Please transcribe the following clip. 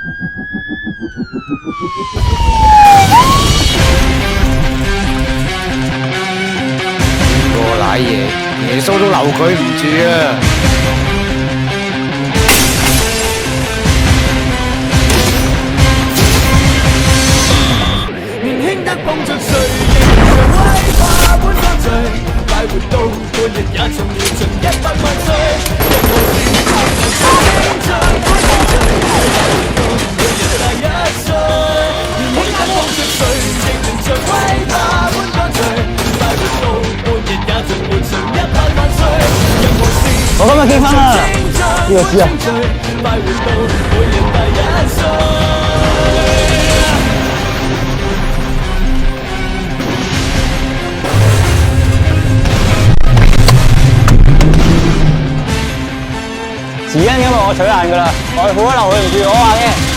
個奶爺，耶穌都留佢唔住啊！年輕得碰着誰，仍像威化般乾脆，快活到半日也仲要盡100萬歲。任何事都能青春般風趣，快活到每日大1歲。年輕得碰着誰，仍像威化般乾脆，快活到半日也仲會盡100萬歲。任何事我今日結婚啦，呢個知啊。快活到每日大1歲。時間因為我取爛㗎啦，我好留佢唔住我話嘅。